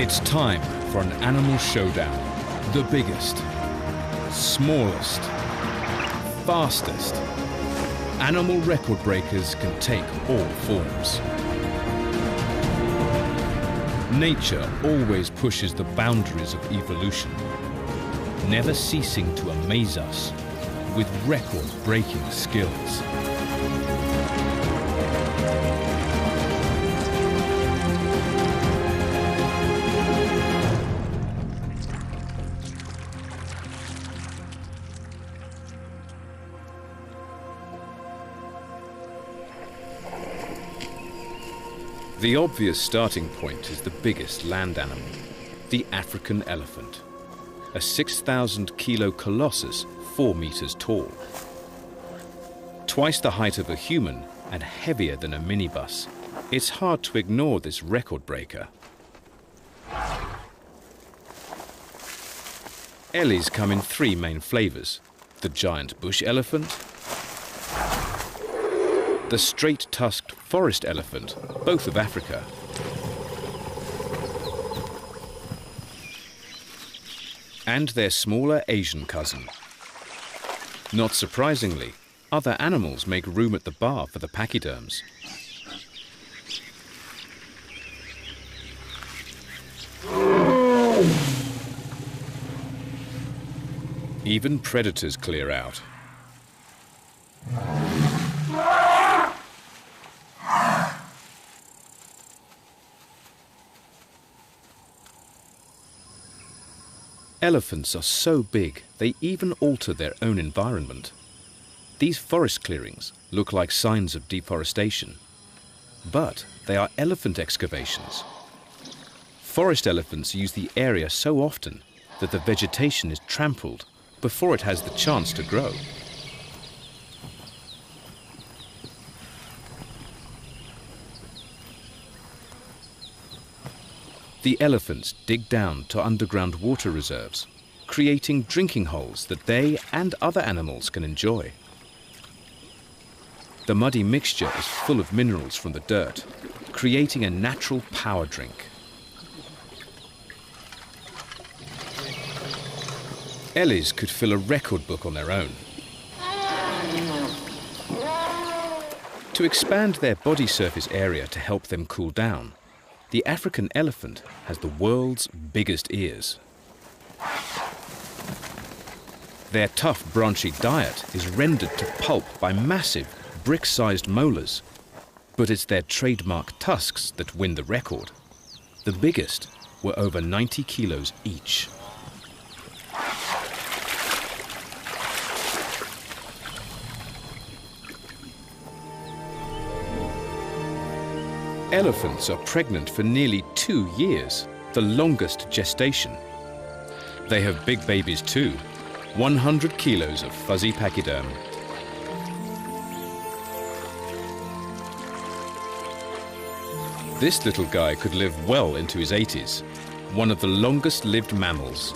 It's time for an animal showdown. The biggest, smallest, fastest. Animal record breakers can take all forms. Nature always pushes the boundaries of evolution, never ceasing to amaze us with record-breaking skills. The obvious starting point is the biggest land animal, the African elephant, a 6,000-kilo colossus 4 meters tall. Twice the height of a human and heavier than a minibus, it's hard to ignore this record breaker. Ellies come in 3 main flavors: the giant bush elephant, the straight-tusked forest elephant, both of Africa, and their smaller Asian cousin. Not surprisingly, other animals make room at the bar for the pachyderms. Even predators clear out. Elephants are so big, they even alter their own environment. These forest clearings look like signs of deforestation, but they are elephant excavations. Forest elephants use the area so often that the vegetation is trampled before it has the chance to grow. The elephants dig down to underground water reserves, creating drinking holes that they and other animals can enjoy. The muddy mixture is full of minerals from the dirt, creating a natural power drink. Ellies could fill a record book on their own. To expand their body surface area to help them cool down, the African elephant has the world's biggest ears. Their tough, branchy diet is rendered to pulp by massive, brick-sized molars. But it's their trademark tusks that win the record. The biggest were over 90 kilos each. Elephants are pregnant for nearly 2 years, the longest gestation. They have big babies too, 100 kilos of fuzzy pachyderm. This little guy could live well into his 80s, one of the longest-lived mammals.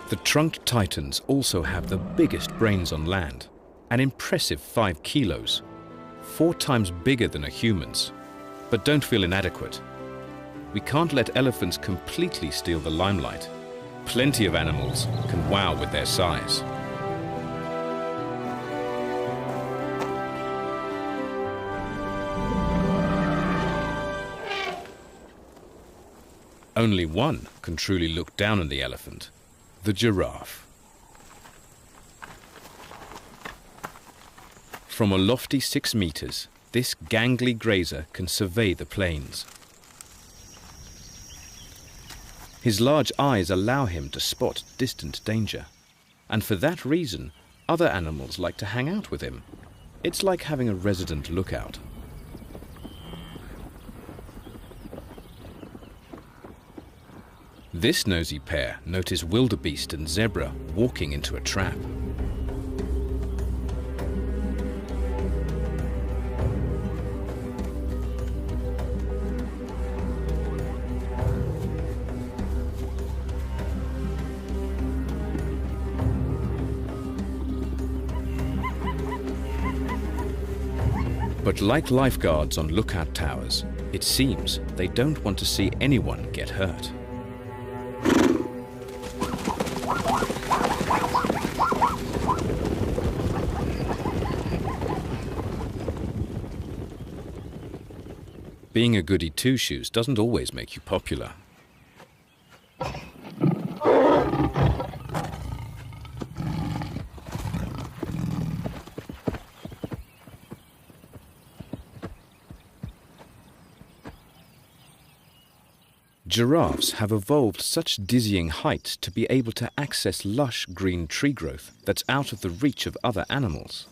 The trunked titans also have the biggest brains on land, an impressive 5 kilos, 4 times bigger than a human's. But don't feel inadequate. We can't let elephants completely steal the limelight. Plenty of animals can wow with their size. Only one can truly look down on the elephant: the giraffe. From a lofty 6 meters, this gangly grazer can survey the plains. His large eyes allow him to spot distant danger, and for that reason, other animals like to hang out with him. It's like having a resident lookout. This nosy pair notice wildebeest and zebra walking into a trap. But like lifeguards on lookout towers, it seems they don't want to see anyone get hurt. Being a goody two-shoes doesn't always make you popular. Giraffes have evolved such dizzying heights to be able to access lush green tree growth that's out of the reach of other animals.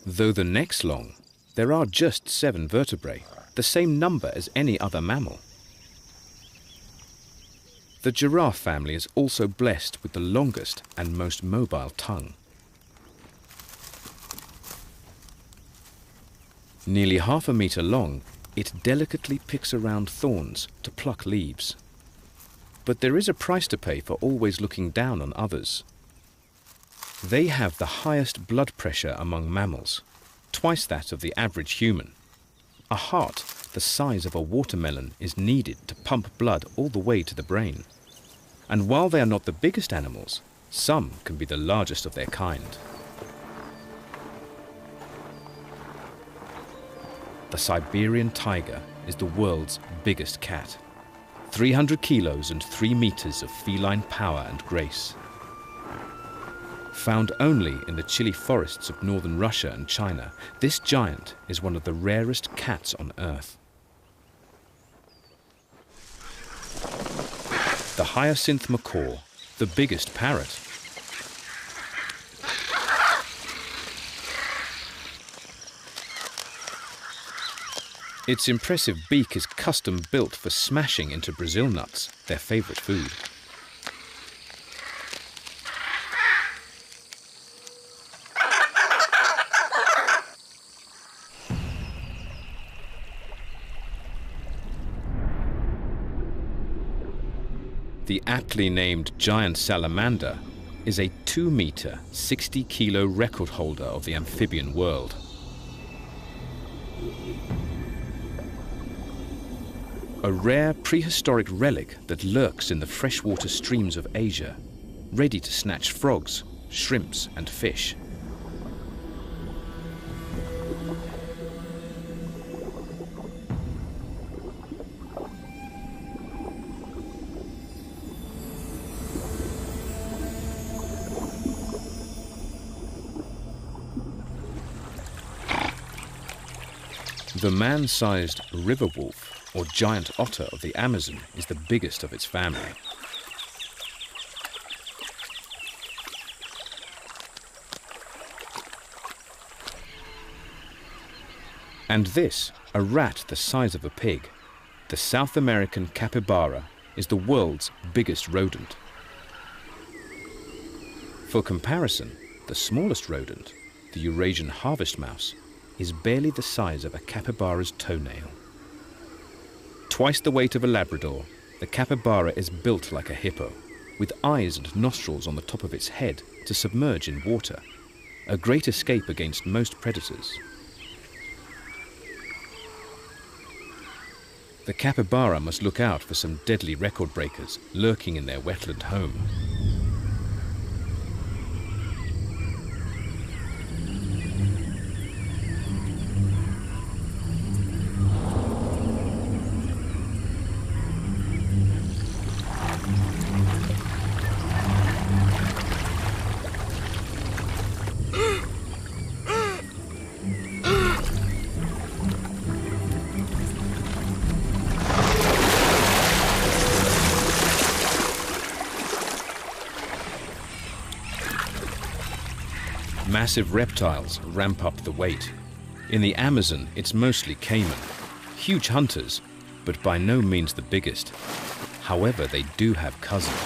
Though the neck's long, there are just 7 vertebrae, the same number as any other mammal. The giraffe family is also blessed with the longest and most mobile tongue. Nearly half a meter long, it delicately picks around thorns to pluck leaves. But there is a price to pay for always looking down on others. They have the highest blood pressure among mammals, twice that of the average human. A heart the size of a watermelon is needed to pump blood all the way to the brain. And while they are not the biggest animals, some can be the largest of their kind. The Siberian tiger is the world's biggest cat. 300 kilos and 3 meters of feline power and grace. Found only in the chilly forests of northern Russia and China, this giant is one of the rarest cats on Earth. The hyacinth macaw, the biggest parrot. Its impressive beak is custom built for smashing into Brazil nuts, their favorite food. The aptly named giant salamander is a 2-meter, 60-kilo record holder of the amphibian world. A rare prehistoric relic that lurks in the freshwater streams of Asia, ready to snatch frogs, shrimps, and fish. The man-sized river wolf, or giant otter of the Amazon, is the biggest of its family. And this, a rat the size of a pig, the South American capybara, is the world's biggest rodent. For comparison, the smallest rodent, the Eurasian harvest mouse, is barely the size of a capybara's toenail. Twice the weight of a Labrador, the capybara is built like a hippo, with eyes and nostrils on the top of its head to submerge in water, a great escape against most predators. The capybara must look out for some deadly record breakers lurking in their wetland home. Massive reptiles ramp up the weight. In the Amazon, it's mostly caiman, huge hunters, but by no means the biggest. However, they do have cousins.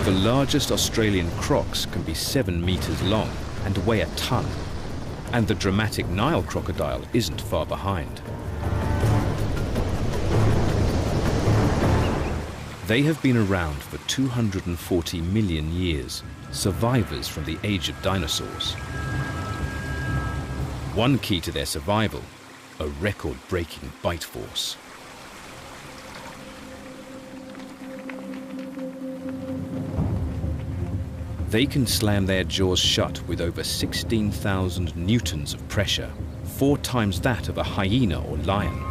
The largest Australian crocs can be 7 meters long and weigh a ton, and the dramatic Nile crocodile isn't far behind. They have been around for 240 million years, survivors from the age of dinosaurs. One key to their survival, a record-breaking bite force. They can slam their jaws shut with over 16,000 newtons of pressure, 4 times that of a hyena or lion.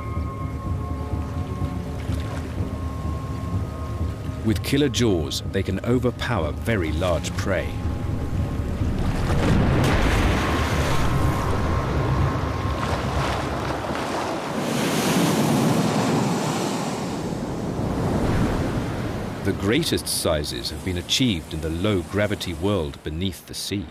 With killer jaws, they can overpower very large prey. The greatest sizes have been achieved in the low-gravity world beneath the sea.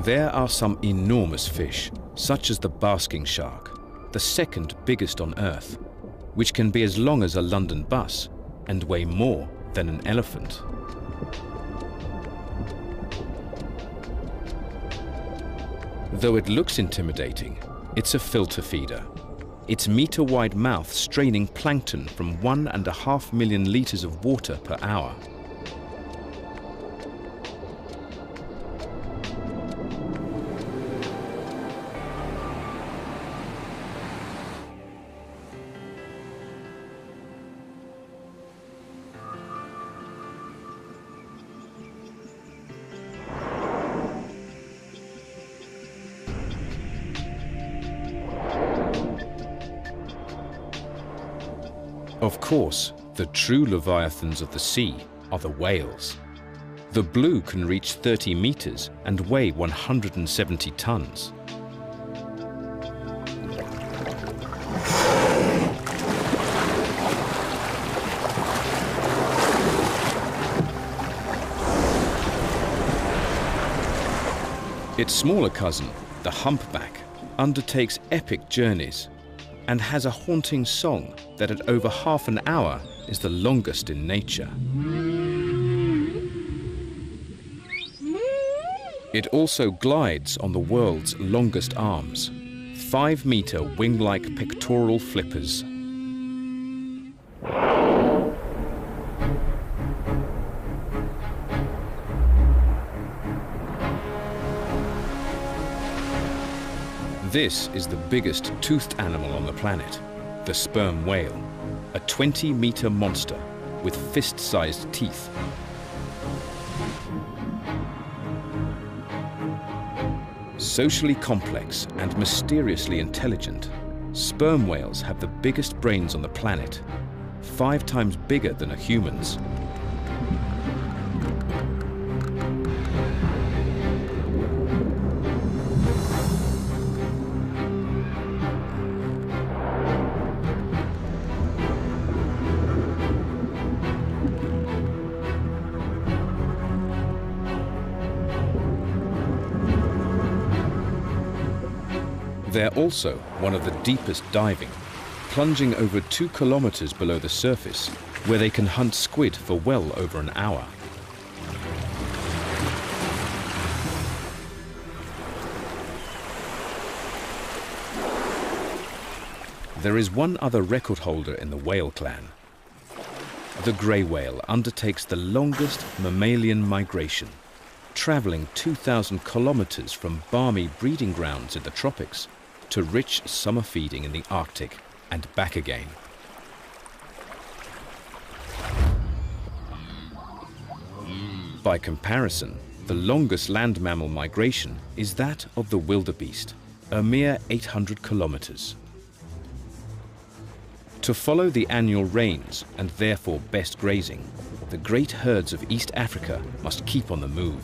There are some enormous fish, such as the basking shark, the second biggest on Earth, which can be as long as a London bus and weigh more than an elephant. Though it looks intimidating, it's a filter feeder. Its meter-wide mouth straining plankton from 1.5 million litres of water per hour. Of course, the true leviathans of the sea are the whales. The blue can reach 30 meters and weigh 170 tons. Its smaller cousin, the humpback, undertakes epic journeys and has a haunting song that at over half an hour is the longest in nature. It also glides on the world's longest arms, 5-meter wing-like pectoral flippers. This is the biggest toothed animal on the planet, the sperm whale, a 20-meter monster with fist-sized teeth. Socially complex and mysteriously intelligent, sperm whales have the biggest brains on the planet, 5 times bigger than a human's. They're also one of the deepest diving, plunging over 2 kilometers below the surface, where they can hunt squid for well over an hour. There is one other record holder in the whale clan. The grey whale undertakes the longest mammalian migration, traveling 2,000 kilometers from balmy breeding grounds in the tropics to rich summer feeding in the Arctic and back again. By comparison, the longest land mammal migration is that of the wildebeest, a mere 800 kilometers. To follow the annual rains and therefore best grazing, the great herds of East Africa must keep on the move.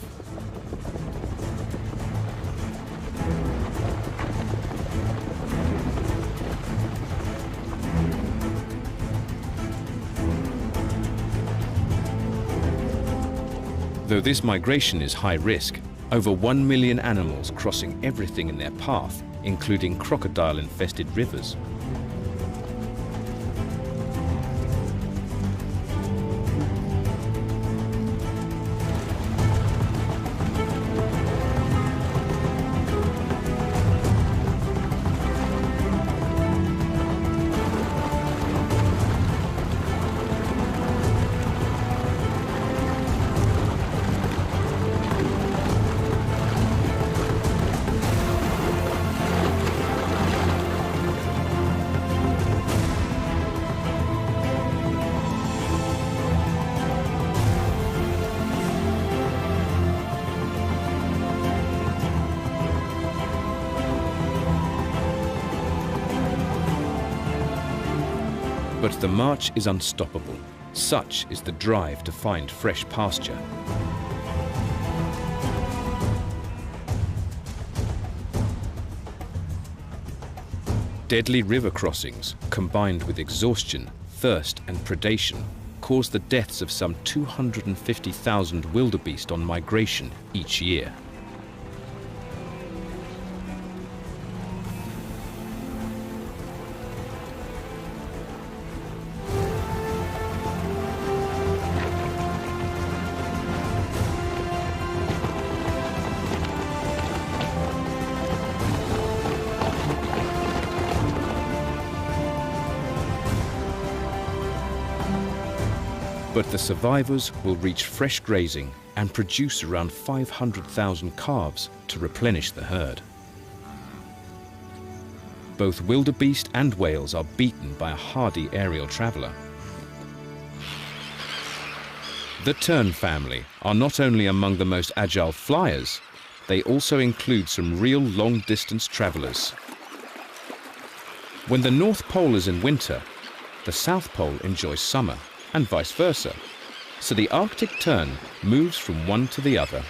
Though this migration is high risk, Over 1 million animals crossing everything in their path, including crocodile-infested rivers. But the march is unstoppable. Such is the drive to find fresh pasture. Deadly river crossings, combined with exhaustion, thirst and predation, cause the deaths of some 250,000 wildebeest on migration each year. But the survivors will reach fresh grazing and produce around 500,000 calves to replenish the herd. Both wildebeest and whales are beaten by a hardy aerial traveller. The tern family are not only among the most agile flyers, they also include some real long-distance travellers. When the North Pole is in winter, the South Pole enjoys summer, and vice versa. So the Arctic tern moves from one to the other.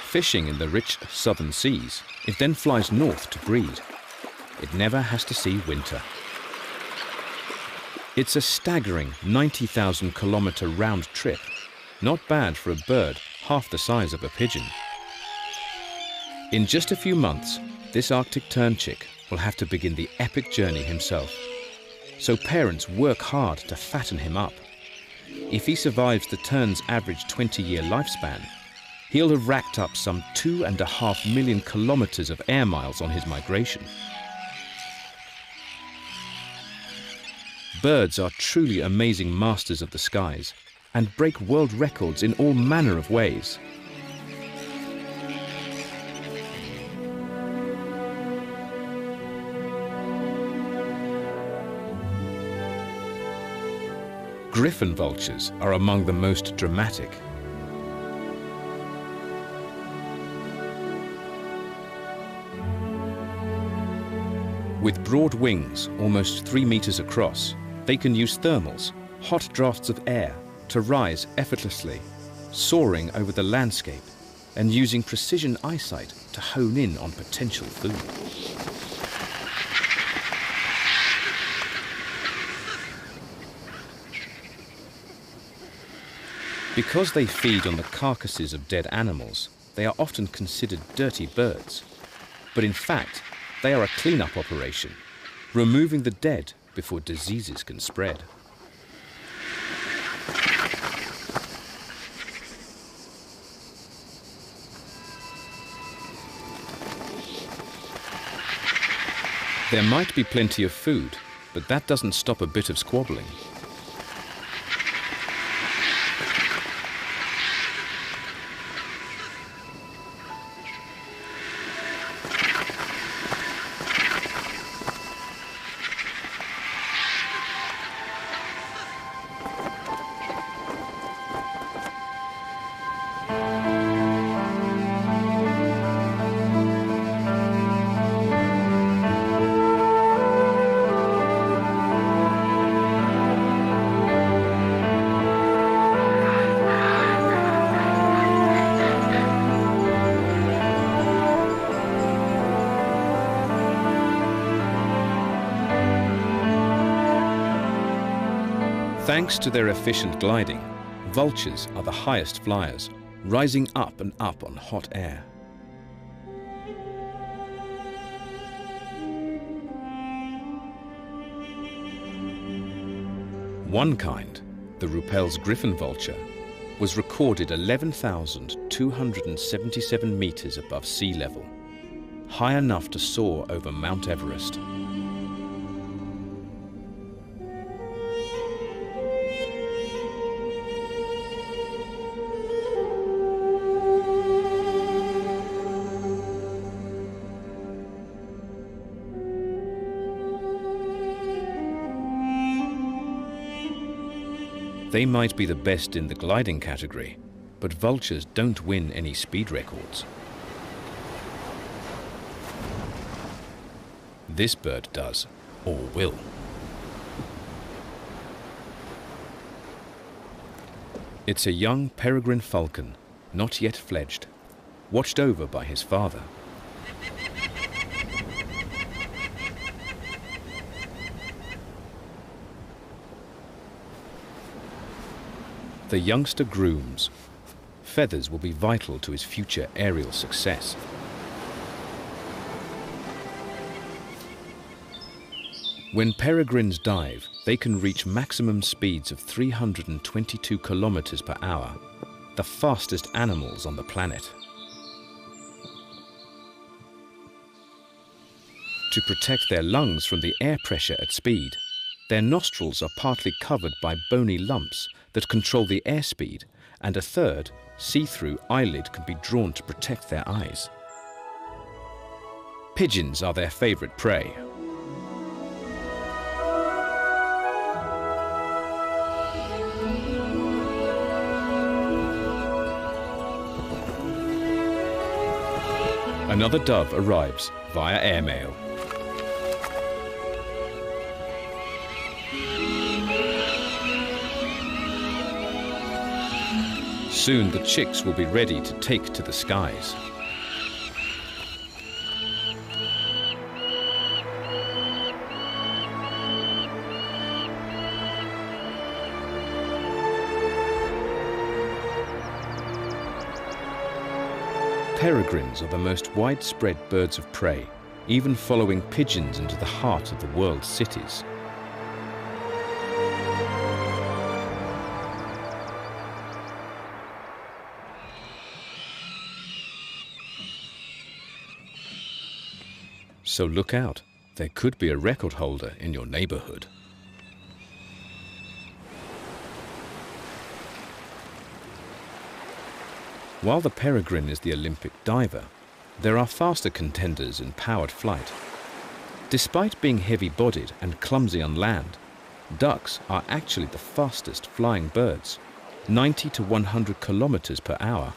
Fishing in the rich southern seas, it then flies north to breed. It never has to see winter. It's a staggering 90,000 kilometre round trip. Not bad for a bird half the size of a pigeon. In just a few months, this Arctic tern chick will have to begin the epic journey himself. So parents work hard to fatten him up. If he survives the tern's average 20-year lifespan, he'll have racked up some 2.5 million kilometres of air miles on his migration. Birds are truly amazing masters of the skies and break world records in all manner of ways. Griffon vultures are among the most dramatic. With broad wings, almost 3 meters across, they can use thermals, hot drafts of air, to rise effortlessly, soaring over the landscape and using precision eyesight to hone in on potential food. Because they feed on the carcasses of dead animals, they are often considered dirty birds. But in fact, they are a clean-up operation, removing the dead before diseases can spread. There might be plenty of food, but that doesn't stop a bit of squabbling. Thanks to their efficient gliding, vultures are the highest flyers, rising up and up on hot air. One kind, the Ruppell's griffon vulture, was recorded 11,277 meters above sea level, high enough to soar over Mount Everest. They might be the best in the gliding category, but vultures don't win any speed records. This bird does, or will. It's a young peregrine falcon, not yet fledged, watched over by his father. The youngster grooms. Feathers will be vital to his future aerial success. When peregrines dive, they can reach maximum speeds of 322 kilometers per hour, the fastest animals on the planet. To protect their lungs from the air pressure at speed, their nostrils are partly covered by bony lumps that control the airspeed, and a third, see-through eyelid can be drawn to protect their eyes. Pigeons are their favorite prey. Another dove arrives via airmail. Soon the chicks will be ready to take to the skies. Peregrines are the most widespread birds of prey, even following pigeons into the heart of the world's cities. So look out, there could be a record holder in your neighborhood. While the peregrine is the Olympic diver, there are faster contenders in powered flight. Despite being heavy-bodied and clumsy on land, ducks are actually the fastest flying birds, 90 to 100 kilometers per hour.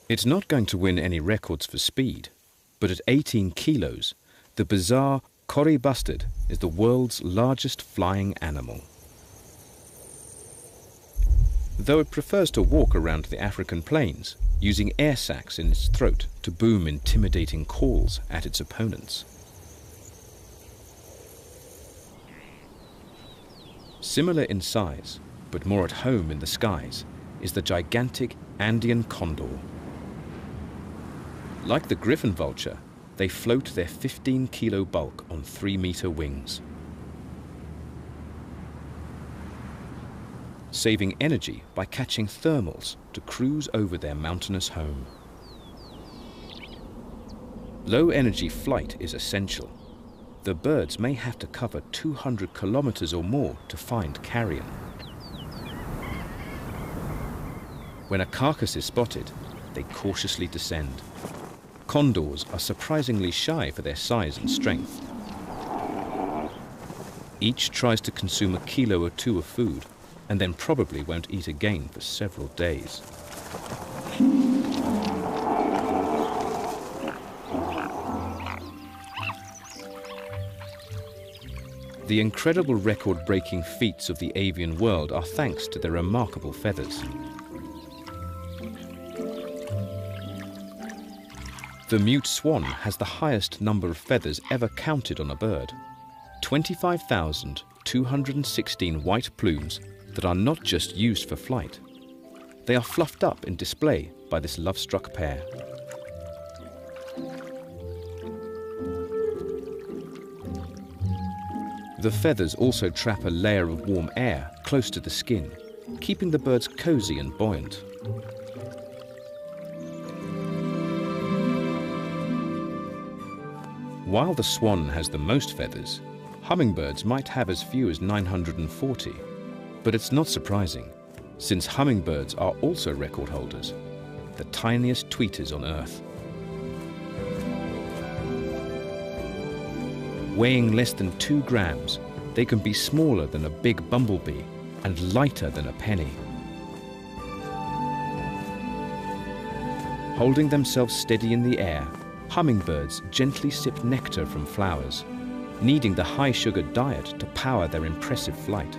It's not going to win any records for speed, but at 18 kilos, the bizarre Kori bustard is the world's largest flying animal. Though it prefers to walk around the African plains, using air sacs in its throat to boom intimidating calls at its opponents. Similar in size, but more at home in the skies, is the gigantic Andean condor. Like the griffon vulture, they float their 15-kilo bulk on 3-meter wings. Saving energy by catching thermals to cruise over their mountainous home. Low-energy flight is essential. The birds may have to cover 200 kilometers or more to find carrion. When a carcass is spotted, they cautiously descend. Condors are surprisingly shy for their size and strength. Each tries to consume a kilo or two of food, and then probably won't eat again for several days. The incredible record-breaking feats of the avian world are thanks to their remarkable feathers. The mute swan has the highest number of feathers ever counted on a bird. 25,216 white plumes that are not just used for flight. They are fluffed up in display by this love-struck pair. The feathers also trap a layer of warm air close to the skin, keeping the birds cozy and buoyant. While the swan has the most feathers, hummingbirds might have as few as 940. But it's not surprising, since hummingbirds are also record holders, the tiniest tweeters on Earth. Weighing less than 2 grams, they can be smaller than a big bumblebee and lighter than a penny. Holding themselves steady in the air, hummingbirds gently sip nectar from flowers, needing the high-sugar diet to power their impressive flight.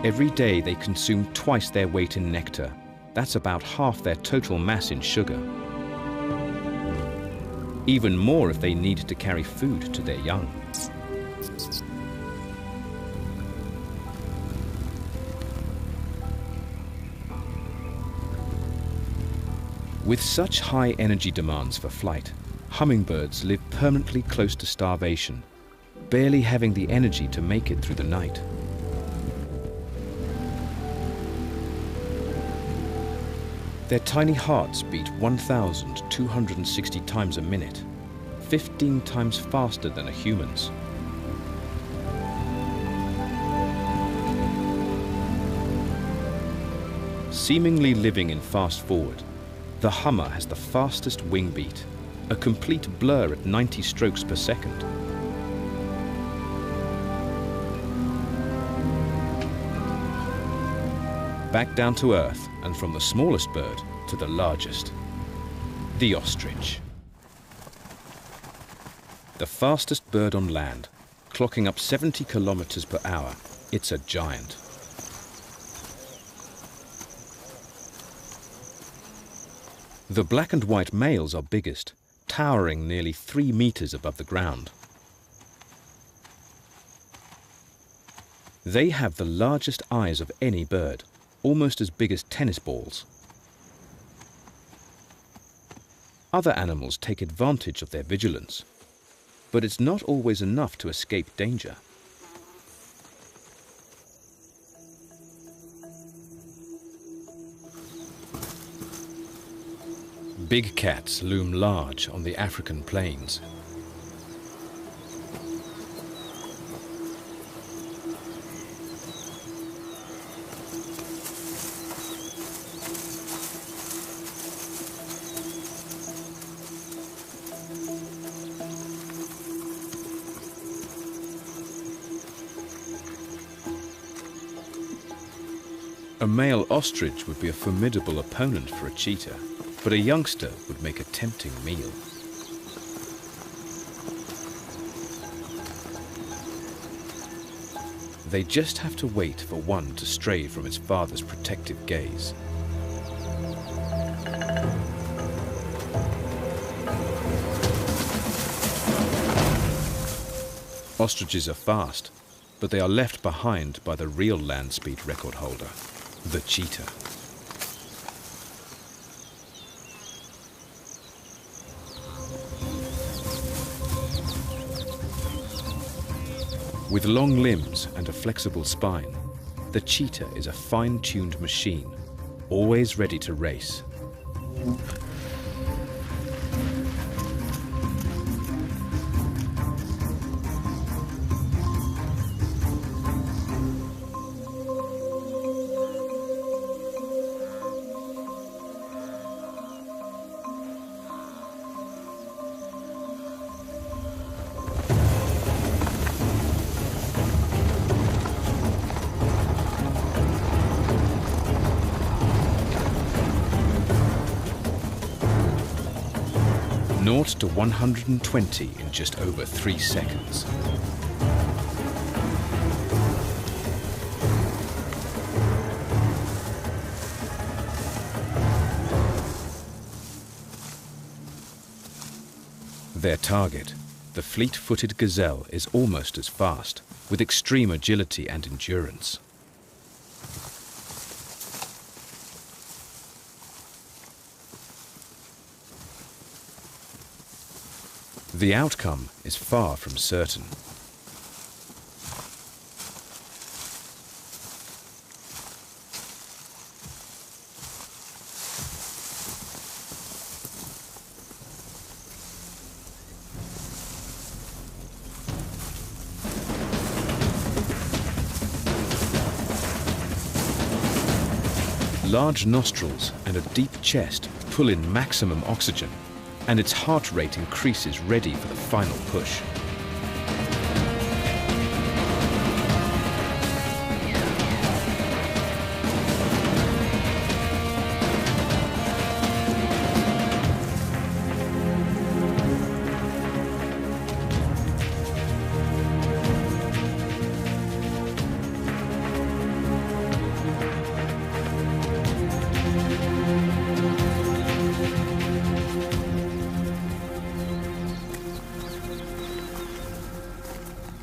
Every day they consume twice their weight in nectar. That's about half their total mass in sugar. Even more if they need to carry food to their young. With such high energy demands for flight, hummingbirds live permanently close to starvation, barely having the energy to make it through the night. Their tiny hearts beat 1,260 times a minute, 15 times faster than a human's. Seemingly living in fast forward, the hummer has the fastest wing beat, a complete blur at 90 strokes per second. Back down to earth, and from the smallest bird to the largest, the ostrich. The fastest bird on land, clocking up 70 kilometers per hour, it's a giant. The black and white males are biggest, towering nearly 3 meters above the ground. They have the largest eyes of any bird, almost as big as tennis balls. Other animals take advantage of their vigilance, but it's not always enough to escape danger. Big cats loom large on the African plains. A male ostrich would be a formidable opponent for a cheetah, but a youngster would make a tempting meal. They just have to wait for one to stray from its father's protective gaze. Ostriches are fast, but they are left behind by the real land speed record holder, the cheetah. With long limbs and a flexible spine, the cheetah is a fine-tuned machine, always ready to race. Naught to 120 in just over 3 seconds. Their target, the fleet-footed gazelle, is almost as fast, with extreme agility and endurance. The outcome is far from certain. Large nostrils and a deep chest pull in maximum oxygen, and its heart rate increases ready for the final push.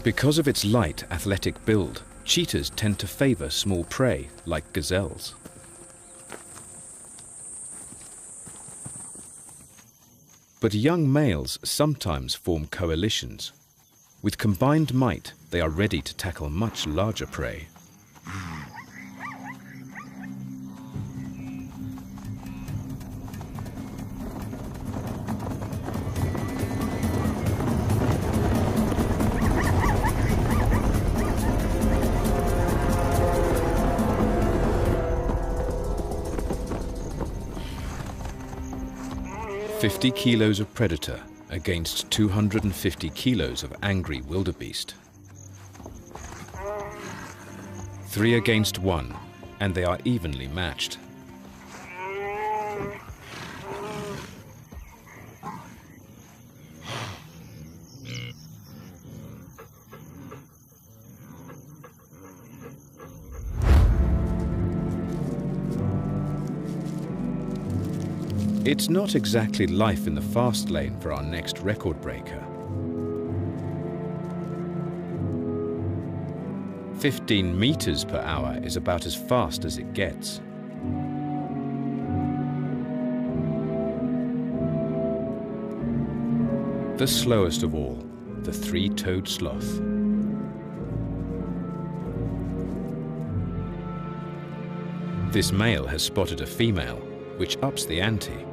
Because of its light, athletic build, cheetahs tend to favor small prey like gazelles. But young males sometimes form coalitions. With combined might, they are ready to tackle much larger prey. "50 kilos of predator against 250 kilos of angry wildebeest. 3 against 1, and they are evenly matched. It's not exactly life in the fast lane for our next record breaker. 15 meters per hour is about as fast as it gets. The slowest of all, the three-toed sloth. This male has spotted a female, which ups the ante.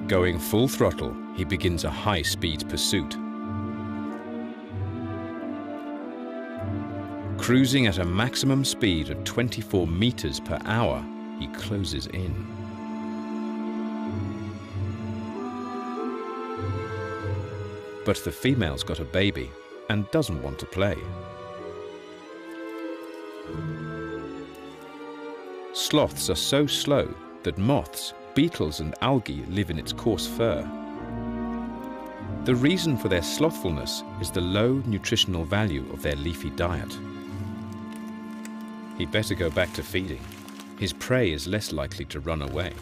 Going full throttle, he begins a high-speed pursuit. Cruising at a maximum speed of 24 meters per hour, he closes in. But the female's got a baby and doesn't want to play. Sloths are so slow that moths, beetles and algae live in its coarse fur. The reason for their slothfulness is the low nutritional value of their leafy diet. He'd better go back to feeding. His prey is less likely to run away.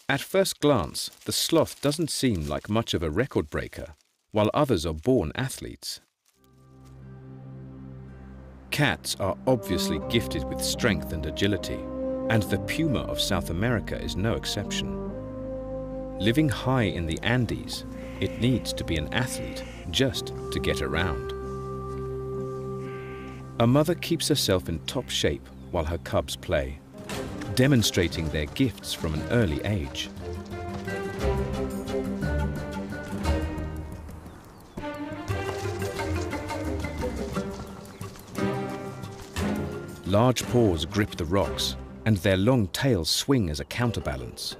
At first glance, the sloth doesn't seem like much of a record breaker, while others are born athletes. Cats are obviously gifted with strength and agility, and the puma of South America is no exception. Living high in the Andes, it needs to be an athlete just to get around. A mother keeps herself in top shape while her cubs play, demonstrating their gifts from an early age. Large paws grip the rocks, and their long tails swing as a counterbalance.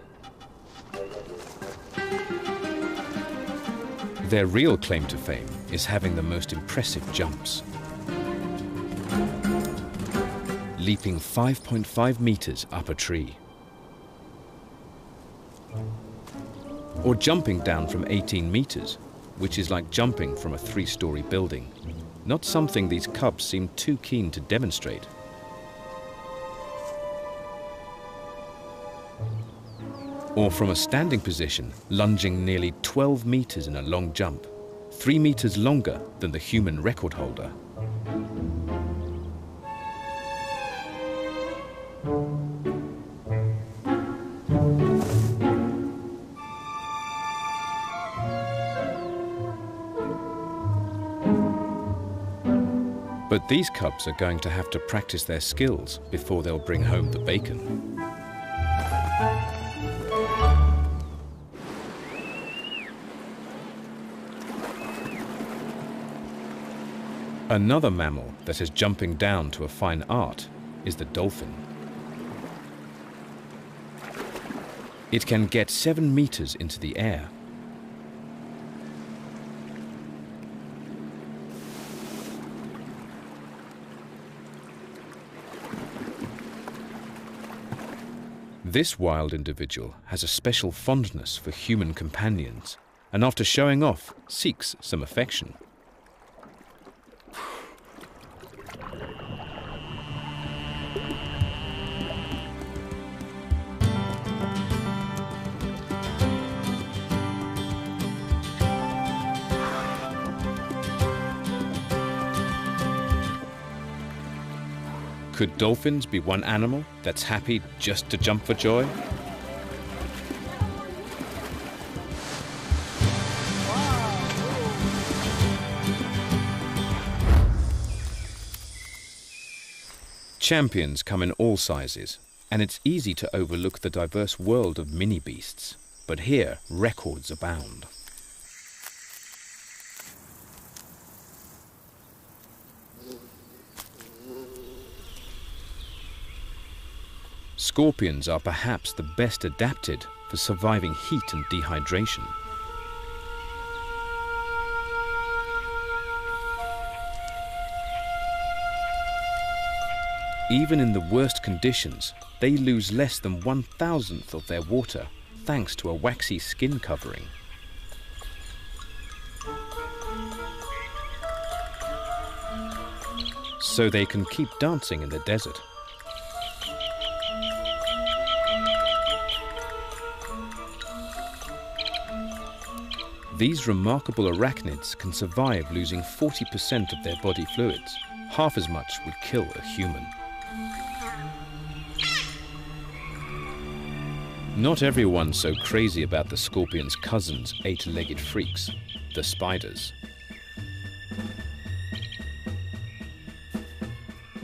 Their real claim to fame is having the most impressive jumps. Leaping 5.5 meters up a tree. Or jumping down from 18 meters, which is like jumping from a 3-story building. Not something these cubs seem too keen to demonstrate, or from a standing position, lunging nearly 12 meters in a long jump, 3 meters longer than the human record holder. But these cubs are going to have to practice their skills before they'll bring home the bacon. Another mammal that is jumping down to a fine art is the dolphin. It can get 7 meters into the air. This wild individual has a special fondness for human companions, and after showing off, seeks some affection. Could dolphins be one animal that's happy just to jump for joy? Champions come in all sizes, and it's easy to overlook the diverse world of mini beasts. But here, records abound. Scorpions are perhaps the best adapted for surviving heat and dehydration. Even in the worst conditions, they lose less than 1/1000th of their water thanks to a waxy skin covering. So they can keep dancing in the desert. These remarkable arachnids can survive losing 40% of their body fluids. Half as much would kill a human. Not everyone's so crazy about the scorpion's cousins, 8-legged freaks, the spiders.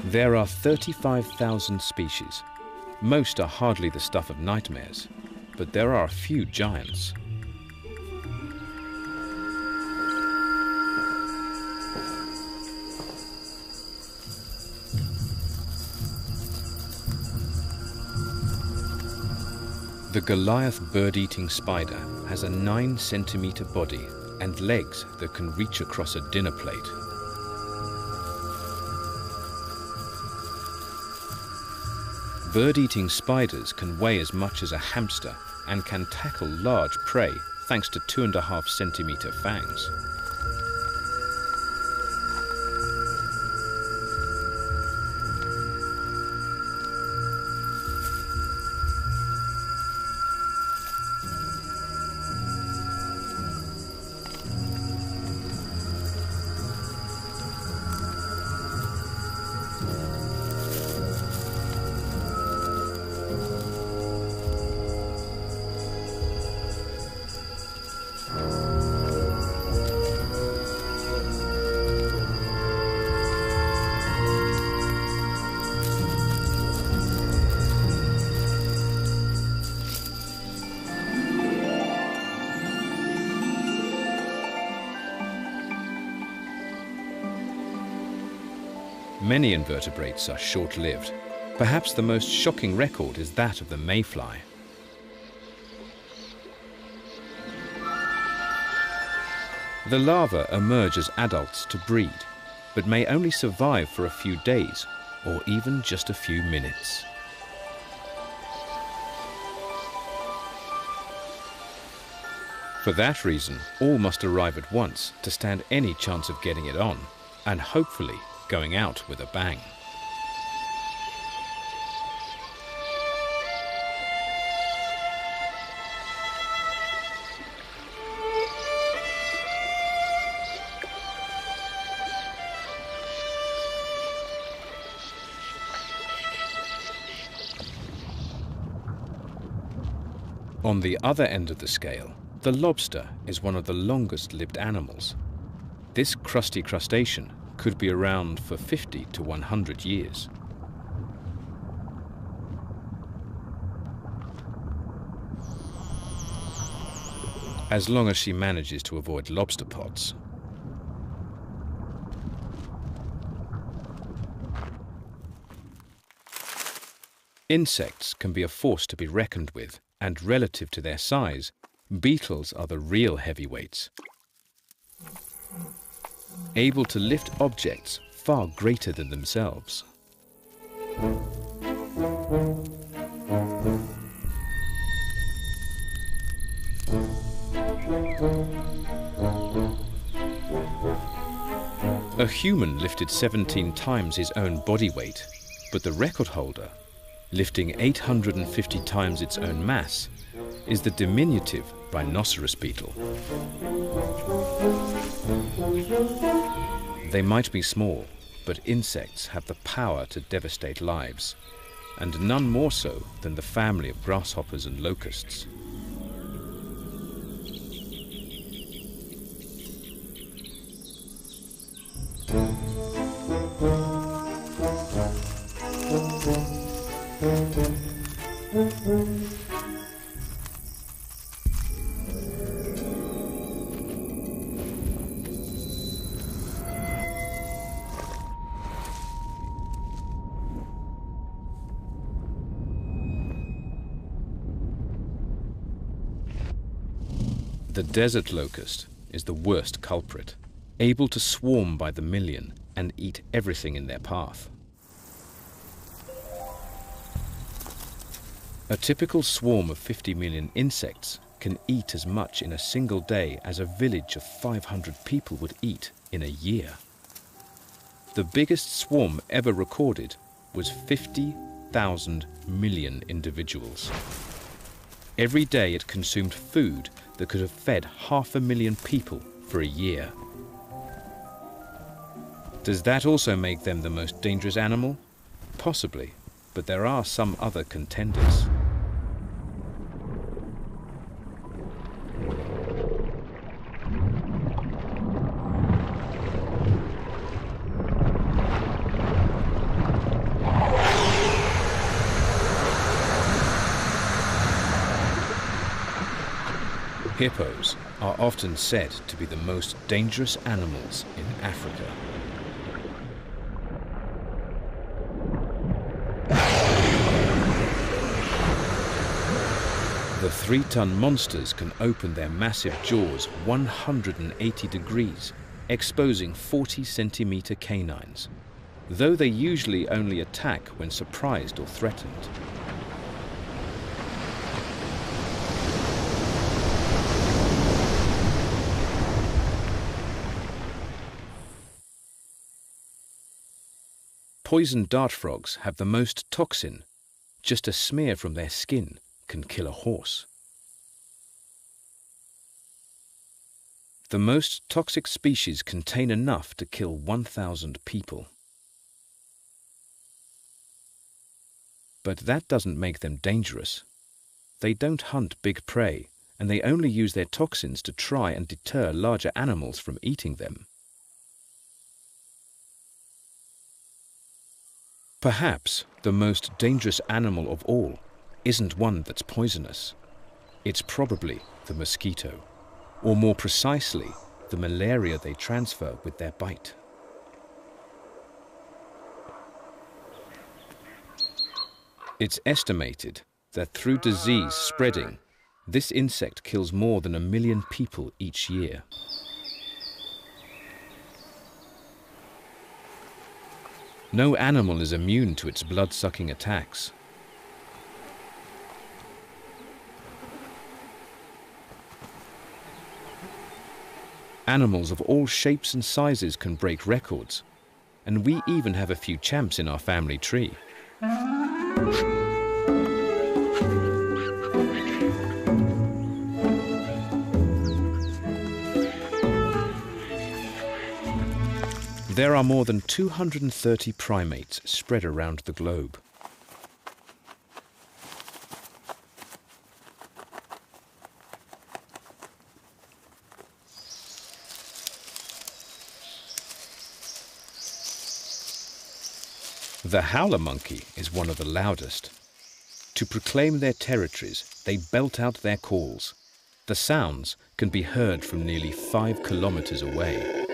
There are 35,000 species. Most are hardly the stuff of nightmares, but there are a few giants. The Goliath bird-eating spider has a 9-centimeter body and legs that can reach across a dinner plate. Bird-eating spiders can weigh as much as a hamster and can tackle large prey thanks to 2.5-centimeter fangs. Many invertebrates are short-lived. Perhaps the most shocking record is that of the mayfly. The larvae emerge as adults to breed, but may only survive for a few days or even just a few minutes. For that reason, all must arrive at once to stand any chance of getting it on, and hopefully going out with a bang. On the other end of the scale, the lobster is one of the longest-lived animals. This crusty crustacean could be around for 50 to 100 years. As long as she manages to avoid lobster pots. Insects can be a force to be reckoned with, and relative to their size, beetles are the real heavyweights, able to lift objects far greater than themselves. A human lifted 17 times his own body weight, but the record holder, lifting 850 times its own mass, is the diminutive rhinoceros beetle. They might be small, but insects have the power to devastate lives, and none more so than the family of grasshoppers and locusts. The desert locust is the worst culprit, able to swarm by the million and eat everything in their path. A typical swarm of 50 million insects can eat as much in a single day as a village of 500 people would eat in a year. The biggest swarm ever recorded was 50,000 million individuals. Every day it consumed food that could have fed 500,000 people for a year. Does that also make them the most dangerous animal? Possibly, but there are some other contenders. Hippos are often said to be the most dangerous animals in Africa. The 3-ton monsters can open their massive jaws 180 degrees, exposing 40-centimeter canines, though they usually only attack when surprised or threatened. Poison dart frogs have the most toxin. Just a smear from their skin can kill a horse. The most toxic species contain enough to kill 1,000 people. But that doesn't make them dangerous. They don't hunt big prey, and they only use their toxins to try and deter larger animals from eating them. Perhaps the most dangerous animal of all isn't one that's poisonous. It's probably the mosquito, or more precisely, the malaria they transfer with their bite. It's estimated that through disease spreading, this insect kills more than 1 million people each year. No animal is immune to its blood-sucking attacks. Animals of all shapes and sizes can break records, and we even have a few champs in our family tree. There are more than 230 primates spread around the globe. The howler monkey is one of the loudest. To proclaim their territories, they belt out their calls. The sounds can be heard from nearly 5 kilometers away.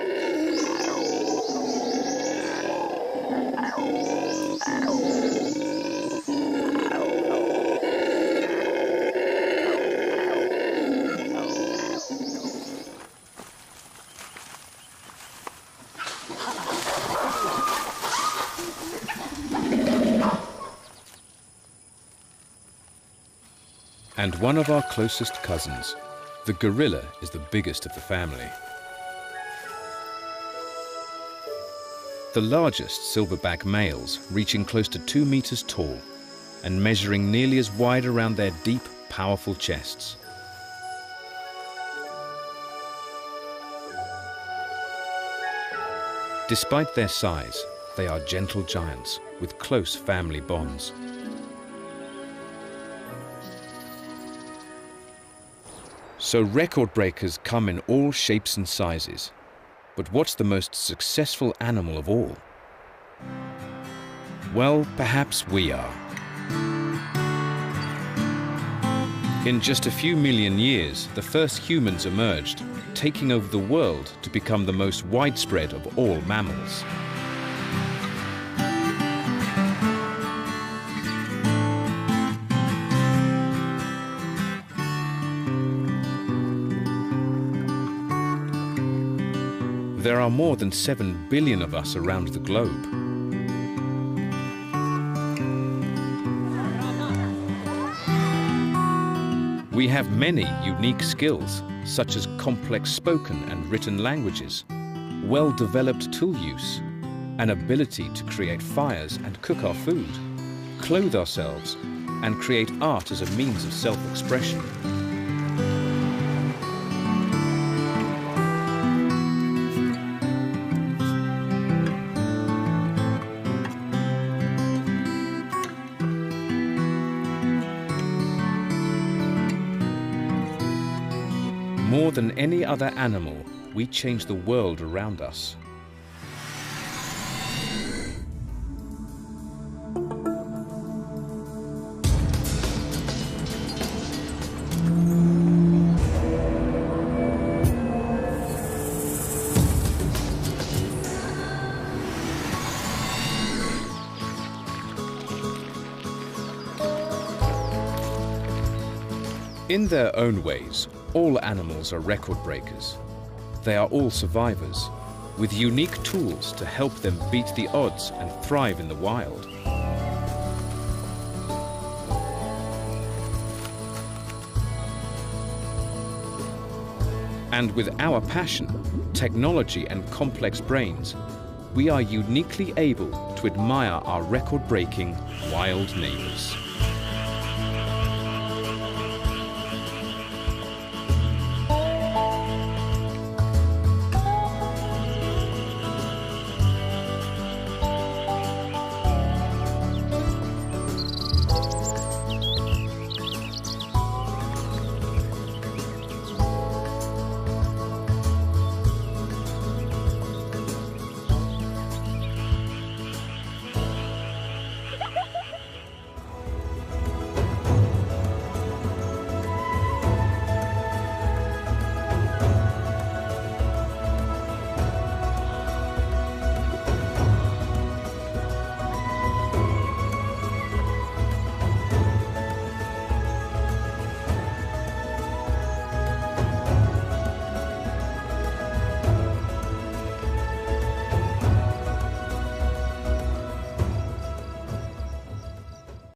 And one of our closest cousins, the gorilla, is the biggest of the family. The largest silverback males reaching close to 2 meters tall and measuring nearly as wide around their deep, powerful chests. Despite their size, they are gentle giants with close family bonds. So record breakers come in all shapes and sizes. But what's the most successful animal of all? Well, perhaps we are. In just a few million years, the first humans emerged, taking over the world to become the most widespread of all mammals. There are more than 7 billion of us around the globe. We have many unique skills, such as complex spoken and written languages, well-developed tool use, an ability to create fires and cook our food, clothe ourselves, and create art as a means of self-expression. More than any other animal, we change the world around us. In their own ways, all animals are record breakers. They are all survivors, with unique tools to help them beat the odds and thrive in the wild. And with our passion, technology and complex brains, we are uniquely able to admire our record-breaking wild neighbors.